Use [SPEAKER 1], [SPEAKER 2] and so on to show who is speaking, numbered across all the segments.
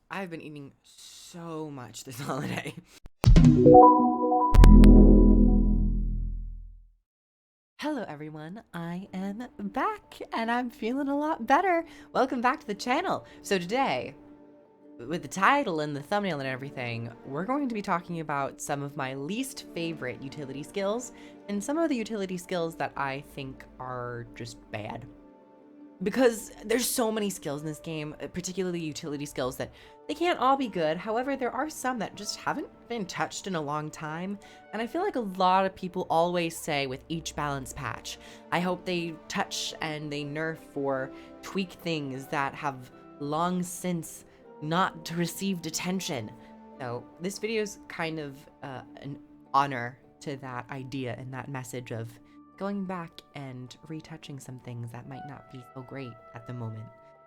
[SPEAKER 1] I've been eating so much this holiday. Hello everyone, I am back and I'm feeling a lot better. Welcome back to the channel. So today, with the title and the thumbnail and everything, we're going to be talking about some of my least favorite utility skills and some of the utility skills that I think are just bad. Because there's so many skills in this game, particularly utility skills, that they can't all be good. However, there are some that just haven't been touched in a long time. And I feel like a lot of people always say with each balance patch, I hope they touch and they nerf or tweak things that have long since not received attention. So this video is kind of an honor to that idea and that message of going back and retouching some things that might not be so great at the moment.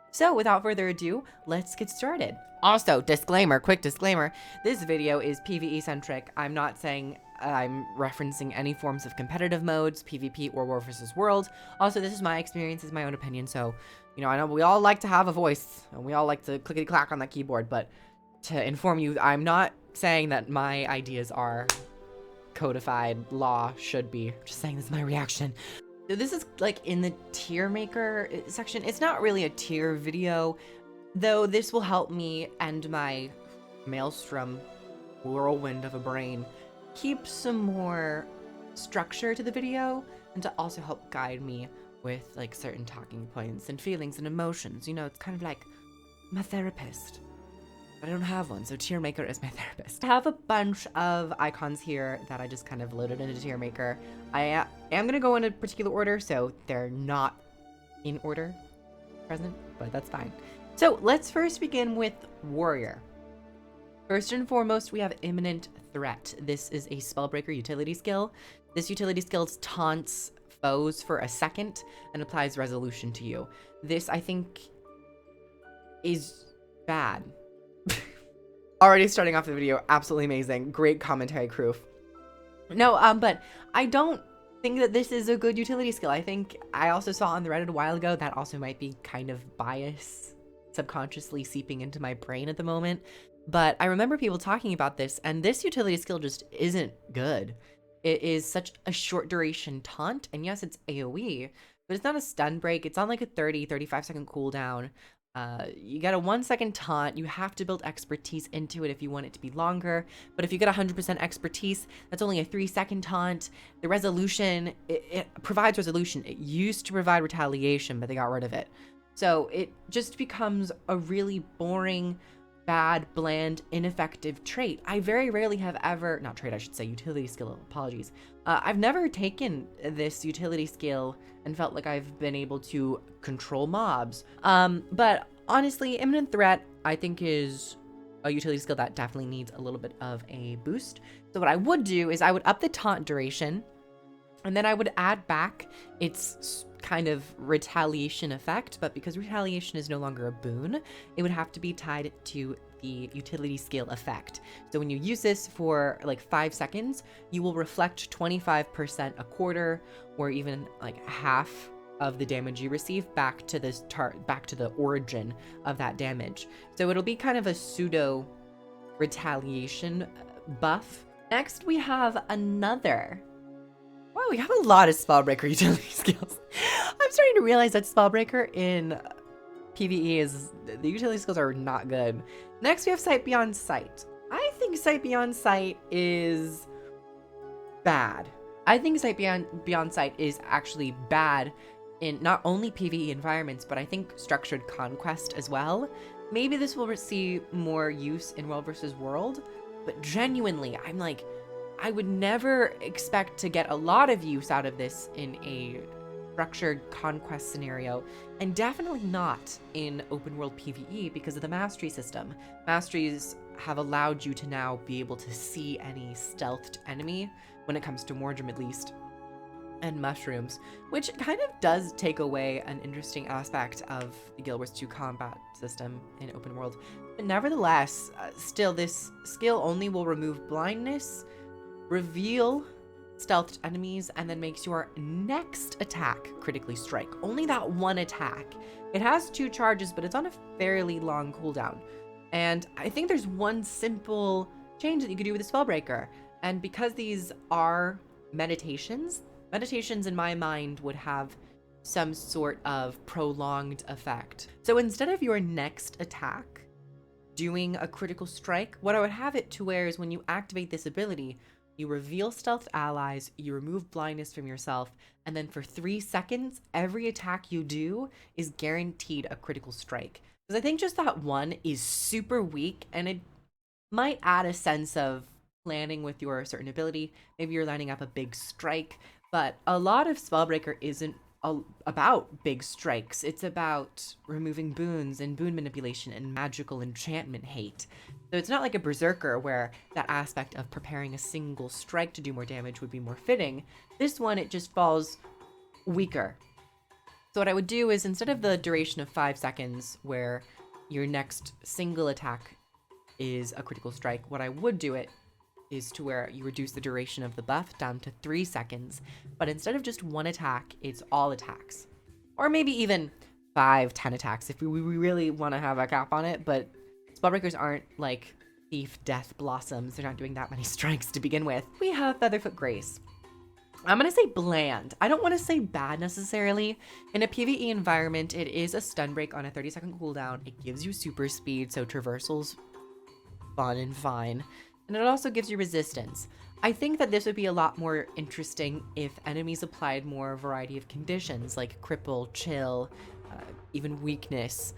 [SPEAKER 1] So without further ado, let's get started. Also, disclaimer, quick disclaimer, this video is PvE centric. I'm not saying I'm referencing any forms of competitive modes, PvP or War vs. World. Also, this is my experience, is my own opinion, so, you know, I know we all like to have a voice, and we all like to clickety-clack on that keyboard, but to inform you, I'm not saying that my ideas are codified law should be. Just saying, this is my reaction. So this is like in the tier maker section. It's not really a tier video, though this will help me and my maelstrom whirlwind of a brain keep some more structure to the video, and to also help guide me with like certain talking points and feelings and emotions. You know, it's kind of like my therapist. I don't have one, so tier maker is my therapist. I have a bunch of icons here that I just kind of loaded into tier maker. I am gonna go in a particular order, so they're not in order present, but that's fine. So let's first begin with warrior. First and foremost, we have imminent threat. This is a spellbreaker utility skill. This utility skill taunts foes for a second and applies resolution to you. This, I think, is bad. Already starting off the video, absolutely amazing. Great commentary, KROOF. No, but I don't think that this is a good utility skill. I think I also saw on the Reddit a while ago that also might be kind of bias subconsciously seeping into my brain at the moment. But I remember people talking about this, and this utility skill just isn't good. It is such a short duration taunt, and yes, it's AoE, but it's not a stun break. It's on like a 35 second cooldown. You get a 1 second taunt. You have to build expertise into it if you want it to be longer. But if you get 100% expertise, that's only a 3 second taunt. The resolution, it provides resolution. It used to provide retaliation, but they got rid of it. So it just becomes a really boring, bad, bland, ineffective trait. I very rarely have ever, not trait, I should say, utility skill, apologies. I've never taken this utility skill and felt like I've been able to control mobs. But honestly, imminent threat, I think, is a utility skill that definitely needs a little bit of a boost. So what I would do is I would up the taunt duration, and then I would add back its kind of retaliation effect, but because retaliation is no longer a boon, it would have to be tied to the utility skill effect. So when you use this for like 5 seconds, you will reflect 25%, a quarter, or even like half of the damage you receive back to this back to the origin of that damage. So it'll be kind of a pseudo retaliation buff. Next, we have another. Wow, we have a lot of Spellbreaker utility skills. I'm starting to realize that Spellbreaker in PvE is, the utility skills are not good. Next, we have Sight Beyond Sight. I think Sight Beyond Sight is bad. I think Sight Beyond Sight is actually bad in not only PvE environments, but I think Structured Conquest as well. Maybe this will see more use in World vs. World, but genuinely, I'm like, I would never expect to get a lot of use out of this in a structured conquest scenario, and definitely not in open world PvE because of the mastery system. Masteries have allowed you to now be able to see any stealthed enemy, when it comes to Mordrim at least, and mushrooms, which kind of does take away an interesting aspect of the Guild Wars 2 combat system in open world. But nevertheless, still, this skill only will remove blindness, reveal stealthed enemies, and then makes your next attack critically strike. Only that one attack. It has 2 charges, but it's on a fairly long cooldown. And I think there's one simple change that you could do with a Spellbreaker. And because these are meditations, meditations in my mind would have some sort of prolonged effect. So instead of your next attack doing a critical strike, what I would have it to where is when you activate this ability, you reveal stealth allies, you remove blindness from yourself, and then for 3 seconds, every attack you do is guaranteed a critical strike. Because I think just that one is super weak, and it might add a sense of planning with your certain ability. Maybe you're lining up a big strike, but a lot of Spellbreaker isn't about big strikes. It's about removing boons and boon manipulation and magical enchantment hate. So it's not like a Berserker where that aspect of preparing a single strike to do more damage would be more fitting. This one, it just falls weaker. So what I would do is instead of the duration of 5 seconds where your next single attack is a critical strike, what I would do it is to where you reduce the duration of the buff down to 3 seconds. But instead of just one attack, it's all attacks. Or maybe even 5, 10 attacks if we really want to have a cap on it. But Spellbreakers aren't like Thief, Death, Blossoms. They're not doing that many strikes to begin with. We have Featherfoot Grace. I'm going to say bland. I don't want to say bad necessarily. In a PvE environment, it is a stun break on a 30-second cooldown. It gives you super speed, so traversal's fun and fine. And it also gives you resistance. I think that this would be a lot more interesting if enemies applied more variety of conditions like cripple, chill, even weakness,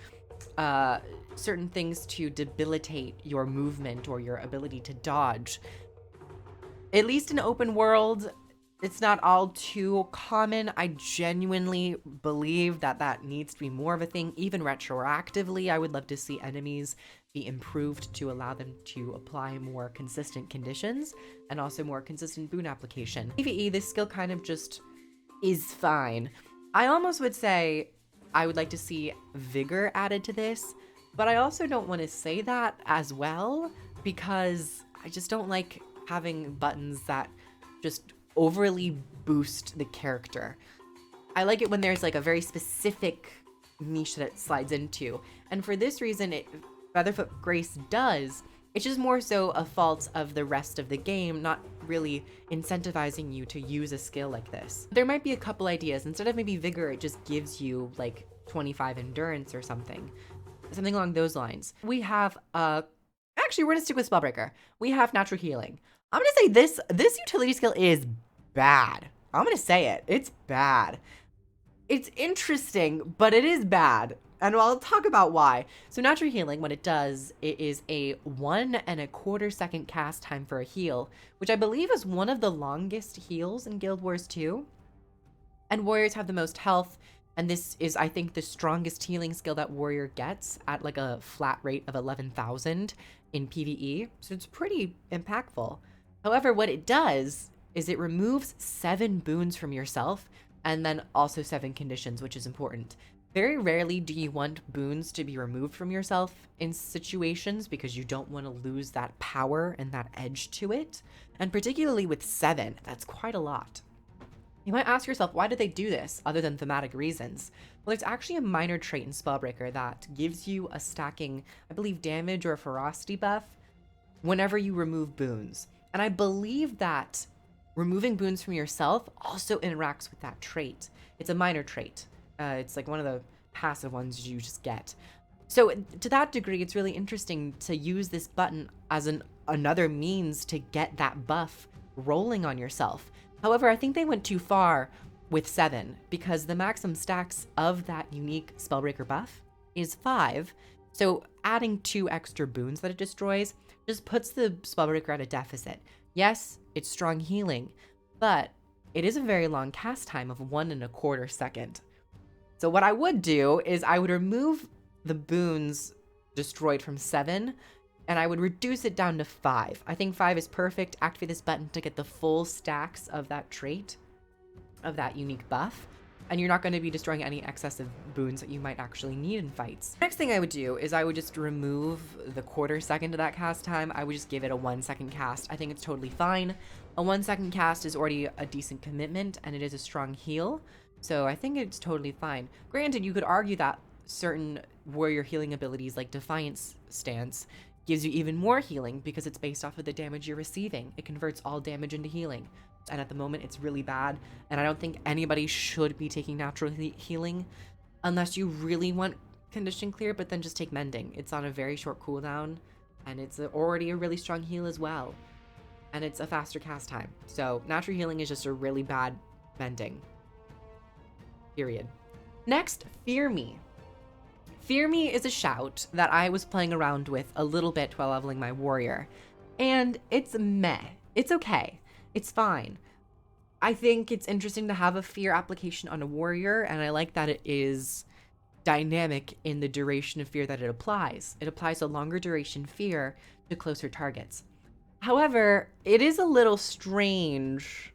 [SPEAKER 1] certain things to debilitate your movement or your ability to dodge. At least in open world, it's not all too common. I genuinely believe that that needs to be more of a thing. Even retroactively, I would love to see enemies be improved to allow them to apply more consistent conditions and also more consistent boon application. PvE, this skill kind of just is fine. I almost would say I would like to see vigor added to this, but I also don't want to say that as well because I just don't like having buttons that just overly boost the character. I like it when there's like a very specific niche that it slides into. And for this reason, Featherfoot Grace does. It's just more so a fault of the rest of the game, not really incentivizing you to use a skill like this. There might be a couple ideas. Instead of maybe vigor, it just gives you like 25 endurance or something along those lines. We have actually we're gonna stick with Spellbreaker. We have natural healing. I'm gonna say this utility skill is bad. I'm gonna say it. It's bad. It's interesting, but it is bad. And I'll talk about why. So natural healing, what it does, it is a 1.25 second cast time for a heal, which I believe is one of the longest heals in Guild Wars 2. And warriors have the most health, and this is, I think, the strongest healing skill that warrior gets at like a flat rate of 11,000 in PvE. So it's pretty impactful. However, what it does is it removes 7 boons from yourself and then also 7 conditions, which is important. Very rarely do you want boons to be removed from yourself in situations because you don't want to lose that power and that edge to it. And particularly with 7, that's quite a lot. You might ask yourself, why did they do this other than thematic reasons? Well, it's actually a minor trait in Spellbreaker that gives you a stacking, I believe, damage or ferocity buff whenever you remove boons. And I believe that removing boons from yourself also interacts with that trait. It's a minor trait. It's like one of the passive ones you just get. So to that degree, it's really interesting to use this button as another means to get that buff rolling on yourself. However, I think they went too far with 7 because the maximum stacks of that unique Spellbreaker buff is 5. So adding 2 extra boons that it destroys just puts the Spellbreaker at a deficit. Yes, it's strong healing, but it is a very long cast time of 1.25 seconds. So what I would do is I would remove the boons destroyed from 7 and I would reduce it down to 5. I think 5 is perfect. Activate this button to get the full stacks of that trait, of that unique buff. And you're not going to be destroying any excessive boons that you might actually need in fights. Next thing I would do is I would just remove the 1/4 second of that cast time. I would just give it a 1 second cast. I think it's totally fine. A 1 second cast is already a decent commitment and it is a strong heal. So I think it's totally fine. Granted, you could argue that certain warrior healing abilities like Defiance Stance gives you even more healing because it's based off of the damage you're receiving. It converts all damage into healing. And at the moment, it's really bad. And I don't think anybody should be taking natural healing unless you really want condition clear, but then just take Mending. It's on a very short cooldown, and it's already a really strong heal as well. And it's a faster cast time. So natural healing is just a really bad Mending. Period. Next, Fear Me. Fear Me is a shout that I was playing around with a little bit while leveling my warrior. And it's meh. It's okay. It's fine. I think it's interesting to have a fear application on a warrior, and I like that it is dynamic in the duration of fear that it applies. It applies a longer duration fear to closer targets. However, it is a little strange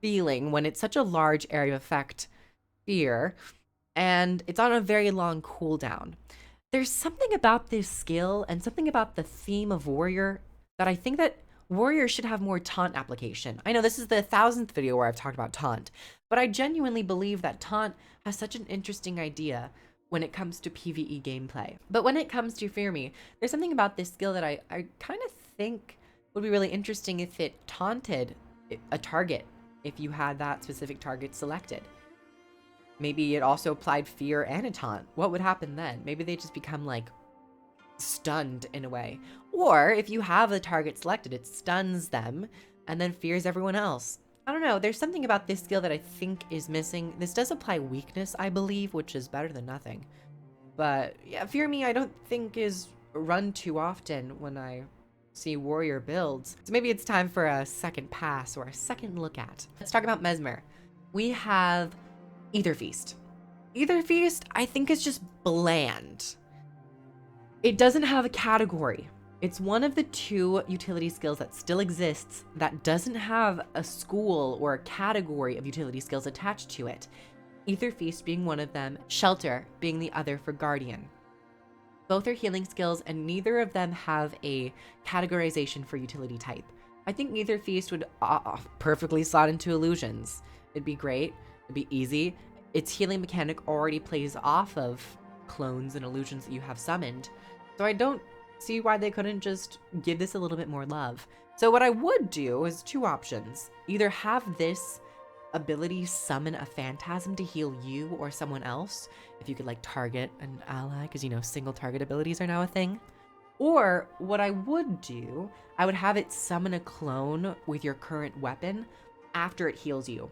[SPEAKER 1] feeling when it's such a large area of effect fear, and it's on a very long cooldown. There's something about this skill and something about the theme of warrior that I think that warriors should have more taunt application. I know this is the 1000th video where I've talked about taunt, but I genuinely believe that taunt has such an interesting idea when it comes to PvE gameplay. But when it comes to Fear Me, there's something about this skill that I kind of think would be really interesting if it taunted a target, if you had that specific target selected. Maybe it also applied fear and a taunt. What would happen then? Maybe they just become like stunned in a way. Or if you have the target selected, it stuns them and then fears everyone else. I don't know. There's something about this skill that I think is missing. This does apply weakness, I believe, which is better than nothing. But yeah, Fear Me I don't think is run too often when I see warrior builds. So maybe it's time for a second pass or a second look at. Let's talk about Mesmer. We have Ether Feast. Ether Feast I think is just bland. It doesn't have a category. It's one of the 2 utility skills that still exists that doesn't have a school or a category of utility skills attached to it. Ether Feast being one of them, Shelter being the other for Guardian. Both are healing skills and neither of them have a categorization for utility type. I think Ether Feast would perfectly slot into illusions. It'd be great. It'd be easy. Its healing mechanic already plays off of clones and illusions that you have summoned. So I don't see why they couldn't just give this a little bit more love. So what I would do is 2 options. Either have this ability summon a phantasm to heal you or someone else, if you could like target an ally, because you know single target abilities are now a thing. Or what I would do, I would have it summon a clone with your current weapon after it heals you.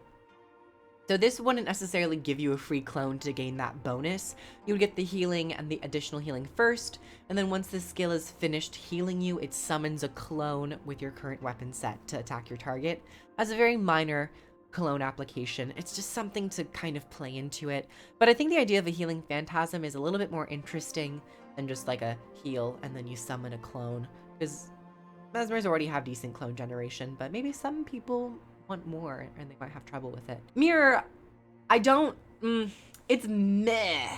[SPEAKER 1] So this wouldn't necessarily give you a free clone to gain that bonus. You would get the healing and the additional healing first, and then once the skill is finished healing you, it summons a clone with your current weapon set to attack your target. As a very minor clone application, it's just something to kind of play into it. But I think the idea of a healing phantasm is a little bit more interesting than just like a heal and then you summon a clone, because Mesmers already have decent clone generation, but maybe some people want more and they might have trouble with it. Mirror, I don't, it's meh.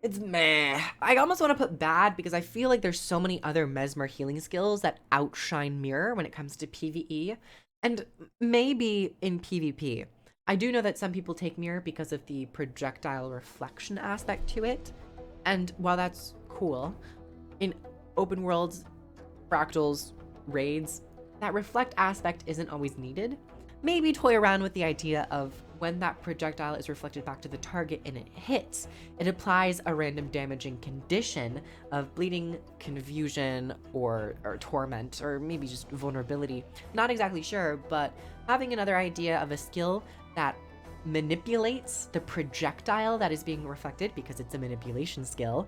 [SPEAKER 1] It's meh. I almost want to put bad because I feel like there's so many other Mesmer healing skills that outshine Mirror when it comes to PvE and maybe in PvP. I do know that some people take Mirror because of the projectile reflection aspect to it. And while that's cool, in open worlds, fractals, raids, that reflect aspect isn't always needed. Maybe toy around with the idea of when that projectile is reflected back to the target and it hits, it applies a random damaging condition of bleeding, confusion, or torment, or maybe just vulnerability. Not exactly sure, but having another idea of a skill that manipulates the projectile that is being reflected, because it's a manipulation skill,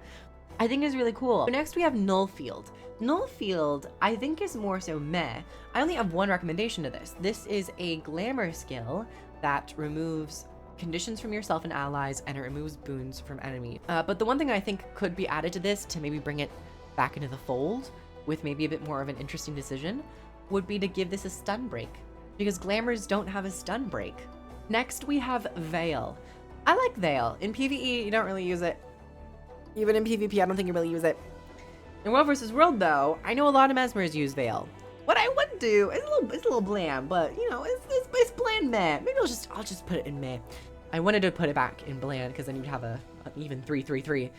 [SPEAKER 1] I think is really cool. Next we have Null Field. Null Field, I think, is more so meh. I only have 1 recommendation to this. This is a glamour skill that removes conditions from yourself and allies, and it removes boons from enemies. But the one thing I think could be added to this to maybe bring it back into the fold with maybe a bit more of an interesting decision would be to give this a stun break, because glamours don't have a stun break. Next we have Veil. I like Veil. In PvE, you don't really use it. Even in PvP, I don't think you really use it. In World vs. World, though, I know a lot of Mesmers use Veil. What I would do is it's a little bland, but you know, it's bland meh. Maybe I'll just put it in meh. I wanted to put it back in bland because then you'd have an even 3-3-3.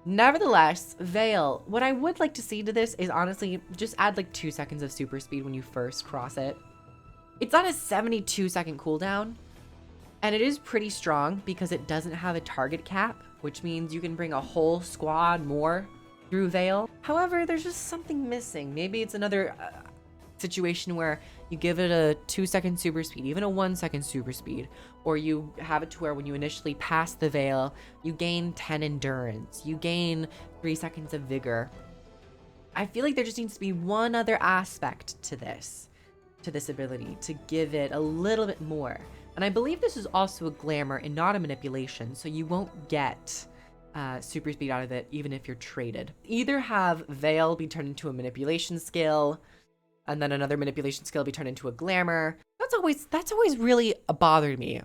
[SPEAKER 1] Nevertheless, Veil, what I would like to see to this is honestly just add like 2 seconds of super speed when you first cross it. It's on a 72-second cooldown, and it is pretty strong because it doesn't have a target cap, which means you can bring a whole squad more through Veil. However, there's just something missing. Maybe it's another situation where you give it a 2-second super speed, even a 1-second super speed, or you have it to where when you initially pass the Veil, you gain 10 endurance, you gain 3 seconds of vigor. I feel like there just needs to be one other aspect to this ability to give it a little bit more. And I believe this is also a glamour and not a manipulation, so you won't get super speed out of it even if you're traded. Either have Veil be turned into a manipulation skill, and then another manipulation skill be turned into a glamour. That's always really bothered me.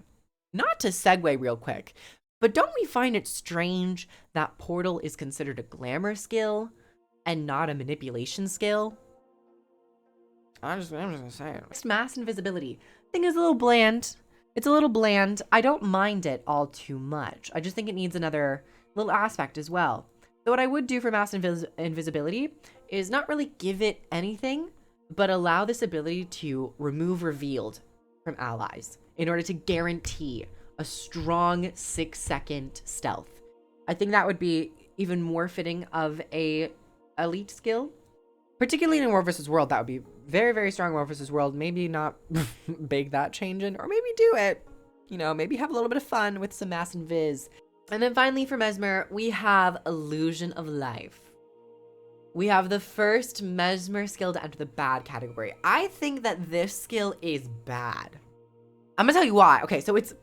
[SPEAKER 1] Not to segue real quick, but don't we find it strange that Portal is considered a glamour skill and not a manipulation skill? I'm just gonna say it. Mass invisibility. Thing is a little bland. It's a little bland. I don't mind it all too much. I just think it needs another little aspect as well. So what I would do for mass invisibility is not really give it anything, but allow this ability to remove revealed from allies in order to guarantee a strong 6-second stealth. I think that would be even more fitting of a elite skill, particularly in War vs. World. That would be very, very strong War vs. World. Maybe not bake that change in, or maybe do it. You know, maybe have a little bit of fun with some mass invis. And then finally for Mesmer, we have Illusion of Life. We have the first Mesmer skill to enter the bad category. I think that this skill is bad. I'm gonna tell you why. Okay, so it's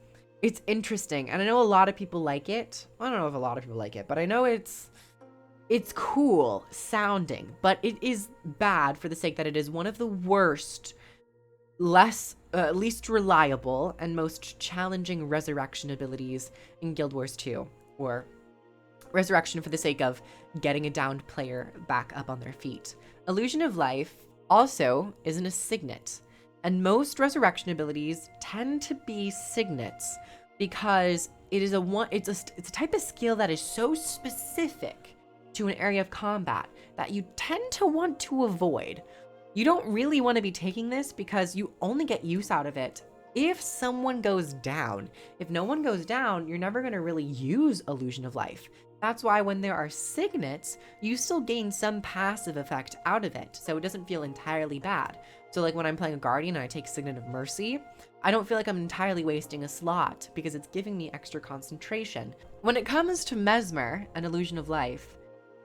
[SPEAKER 1] interesting, and I know a lot of people like it. I don't know if a lot of people like it, but I know it's cool sounding, but it is bad for the sake that it is one of the worst, least reliable, and most challenging resurrection abilities in Guild Wars 2, or resurrection for the sake of getting a downed player back up on their feet. Illusion of Life also isn't a signet, and most resurrection abilities tend to be signets because it's a type of skill that is so specific to an area of combat that you tend to want to avoid. You don't really want to be taking this because you only get use out of it if someone goes down. If no one goes down, you're never going to really use Illusion of Life. That's why when there are signets, you still gain some passive effect out of it, so it doesn't feel entirely bad. So like when I'm playing a Guardian and I take Signet of Mercy, I don't feel like I'm entirely wasting a slot because it's giving me extra concentration. When it comes to Mesmer and Illusion of Life,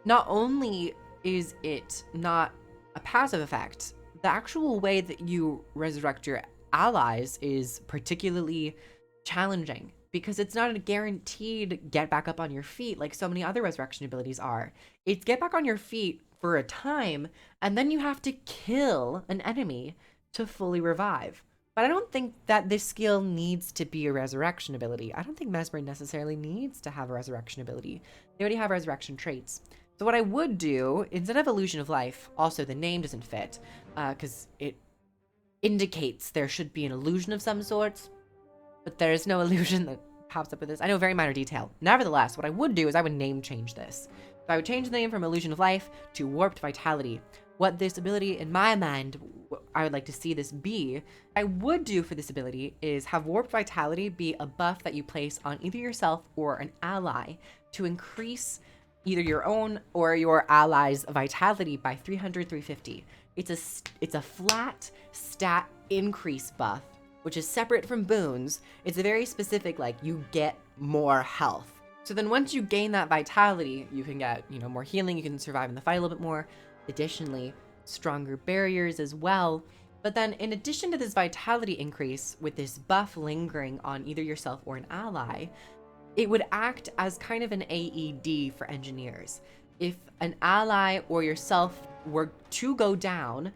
[SPEAKER 1] not only is it not a passive effect, the actual way that you resurrect your allies is particularly challenging because it's not a guaranteed get back up on your feet like so many other resurrection abilities are. It's get back on your feet for a time, and then you have to kill an enemy to fully revive. But I don't think that this skill needs to be a resurrection ability. I don't think Mesmer necessarily needs to have a resurrection ability. They already have resurrection traits. So what I would do, instead of Illusion of Life, also the name doesn't fit, because it indicates there should be an illusion of some sorts, but there is no illusion that pops up with this. I know, very minor detail. Nevertheless, what I would do is I would name change this. So I would change the name from Illusion of Life to Warped Vitality. What this ability, in my mind, I would like to see this be, I would do for this ability is have Warped Vitality be a buff that you place on either yourself or an ally to increase either your own or your allies' vitality by 300, 350. It's a flat stat increase buff, which is separate from boons. It's a very specific, like, you get more health. So then once you gain that vitality, you can get, more healing, you can survive in the fight a little bit more. Additionally, stronger barriers as well. But then in addition to this vitality increase, with this buff lingering on either yourself or an ally, it would act as kind of an AED for engineers. If an ally or yourself were to go down,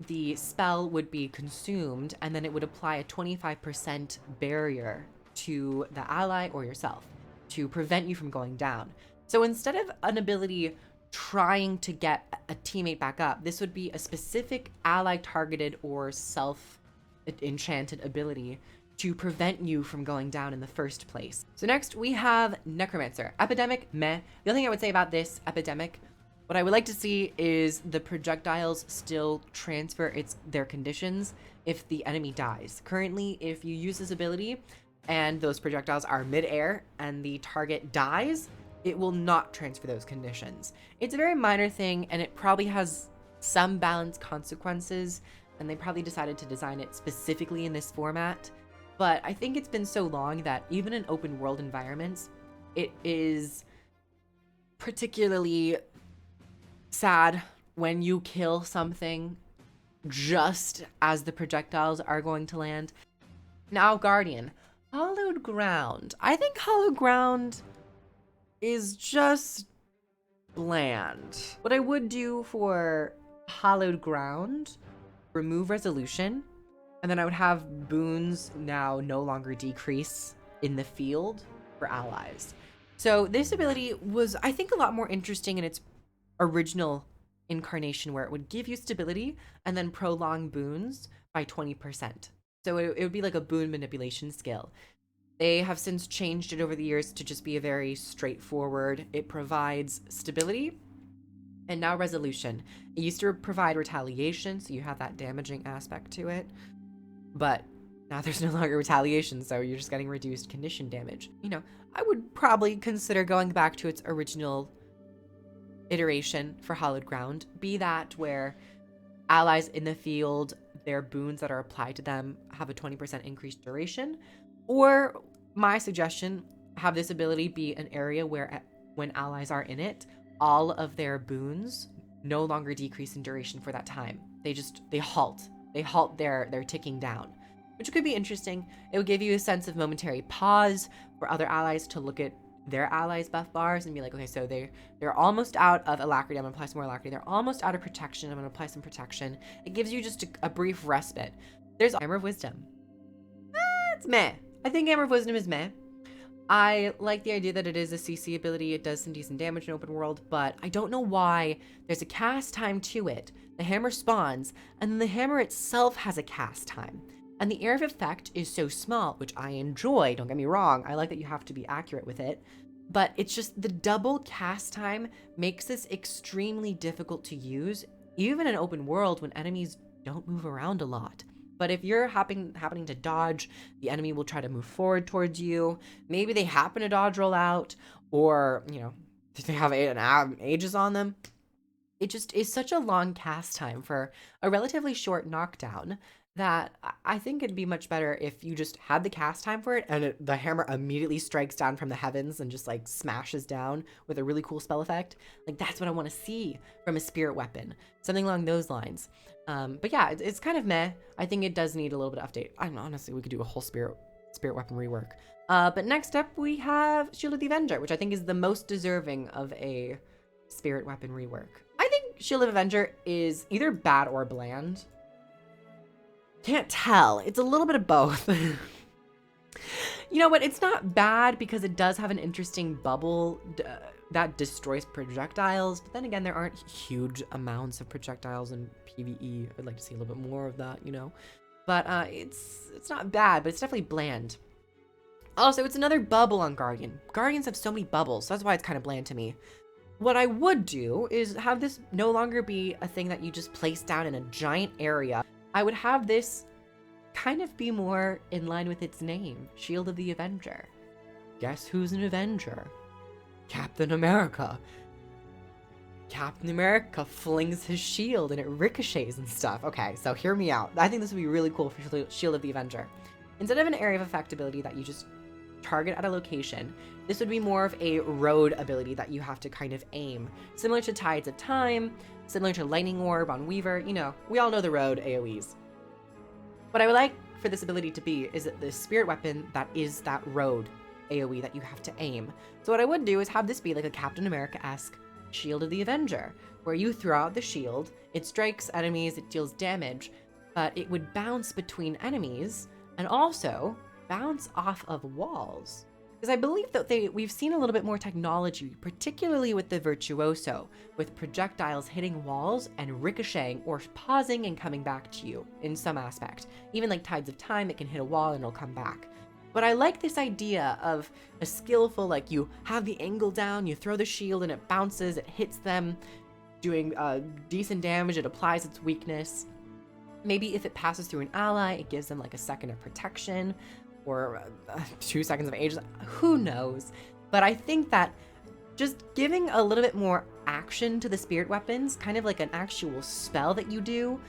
[SPEAKER 1] the spell would be consumed, and then it would apply a 25% barrier to the ally or yourself to prevent you from going down. So instead of an ability trying to get a teammate back up, this would be a specific ally targeted or self enchanted ability to prevent you from going down in the first place. So next we have Necromancer Epidemic. Meh. The only thing I would say about this Epidemic, what I would like to see is the projectiles still transfer their conditions if the enemy dies. Currently, if you use this ability and those projectiles are mid-air and the target dies, it will not transfer those conditions. It's a very minor thing, and it probably has some balance consequences, and they probably decided to design it specifically in this format. But I think it's been so long that even in open world environments, it is particularly sad when you kill something just as the projectiles are going to land. Now, Guardian. Hallowed Ground. I think Hallowed Ground is just bland. What I would do for Hallowed Ground, remove resolution, and then I would have boons now no longer decrease in the field for allies. So this ability was, I think, a lot more interesting in its original incarnation, where it would give you stability and then prolong boons by 20%. So it would be like a boon manipulation skill. They have since changed it over the years to just be a very straightforward, it provides stability and now resolution. It used to provide retaliation, so you have that damaging aspect to it. But now there's no longer retaliation, so you're just getting reduced condition damage. You know, I would probably consider going back to its original iteration for Hallowed Ground, be that where allies in the field, their boons that are applied to them have a 20% increased duration, or my suggestion, have this ability be an area where when allies are in it, all of their boons no longer decrease in duration for that time. They halt their ticking down, which could be interesting. It would give you a sense of momentary pause for other allies to look at their allies' buff bars and be like, okay, so they're almost out of alacrity, I'm gonna apply some more alacrity. They're almost out of protection, I'm gonna apply some protection. It gives you just a brief respite. There's Hammer of Wisdom. It's meh. I think Hammer of Wisdom is meh. I like the idea that it is a CC ability. It does some decent damage in open world, but I don't know why there's a cast time to it. The hammer spawns, and then the hammer itself has a cast time. And the area of effect is so small, which I enjoy, don't get me wrong. I like that you have to be accurate with it. But it's just the double cast time makes this extremely difficult to use, even in open world when enemies don't move around a lot. But if you're happening to dodge, the enemy will try to move forward towards you. Maybe they happen to dodge roll out, or, you know, they have an Aegis on them. It just is such a long cast time for a relatively short knockdown that I think it'd be much better if you just had the cast time for it and the hammer immediately strikes down from the heavens and just like smashes down with a really cool spell effect. Like, that's what I want to see from a spirit weapon, something along those lines. But yeah, it's kind of meh. I think it does need a little bit of update. I mean, honestly, we could do a whole spirit weapon rework. But next up we have Shoela the Avenger, which I think is the most deserving of a spirit weapon rework. I think Shoela the Avenger is either bad or bland. Can't tell. It's a little bit of both. You know what? It's not bad because it does have an interesting bubble that destroys projectiles. But then again, there aren't huge amounts of projectiles in PvE. I'd like to see a little bit more of that, you know. But it's not bad, but it's definitely bland. Also, it's another bubble on Guardian. Guardians have so many bubbles, so that's why it's kind of bland to me. What I would do is have this no longer be a thing that you just place down in a giant area. I would have this kind of be more in line with its name, Shoela the Avenger. Guess who's an Avenger? Captain America. Captain America flings his shield and it ricochets and stuff. Okay, so hear me out. I think this would be really cool for Shoela the Avenger. Instead of an area of effect ability that you just target at a location, this would be more of a road ability that you have to kind of aim. Similar to Tides of Time, similar to Lightning Orb on Weaver, you know, we all know the road AoEs. What I would like for this ability to be is that the spirit weapon that is that road AoE that you have to aim. So what I would do is have this be like a Captain America-esque Shield of the Avenger, where you throw out the shield, it strikes enemies, it deals damage, but it would bounce between enemies and also bounce off of walls. Because I believe that we've seen a little bit more technology, particularly with the Virtuoso, with projectiles hitting walls and ricocheting or pausing and coming back to you in some aspect. Even like Tides of Time, it can hit a wall and it'll come back. But I like this idea of a skillful, like you have the angle down, you throw the shield and it bounces, it hits them, doing decent damage, it applies its weakness. Maybe if it passes through an ally, it gives them like a second of protection or 2 seconds of Aegis, who knows? But I think that just giving a little bit more action to the spirit weapons, kind of like an actual spell that you do,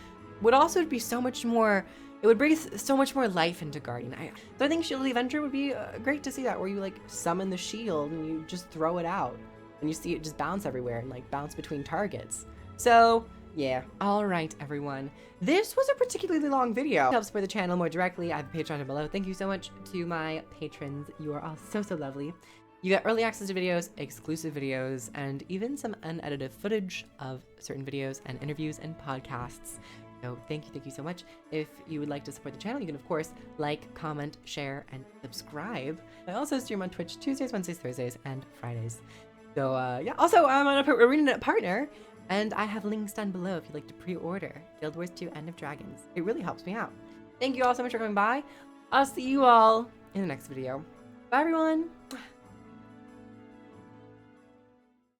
[SPEAKER 1] would also be so much more, it would bring so much more life into Guardian. So I think Shoela the Avenger would be great to see that, where you like summon the shield and you just throw it out and you see it just bounce everywhere and like bounce between targets. So yeah, all right, everyone. This was a particularly long video. To help support the channel more directly, I have a Patreon down below. Thank you so much to my patrons. You are all so lovely. You get early access to videos, exclusive videos, and even some unedited footage of certain videos and interviews and podcasts. So thank you so much. If you would like to support the channel, you can of course like, comment, share, and subscribe. I also stream on Twitch Tuesdays, Wednesdays, Thursdays, and Fridays. So yeah, also I'm on a arena partner, and I have links down below if you'd like to pre-order Guild Wars 2 End of Dragons. It really helps me out. Thank you all so much for coming by. I'll see you all in the next video. Bye everyone.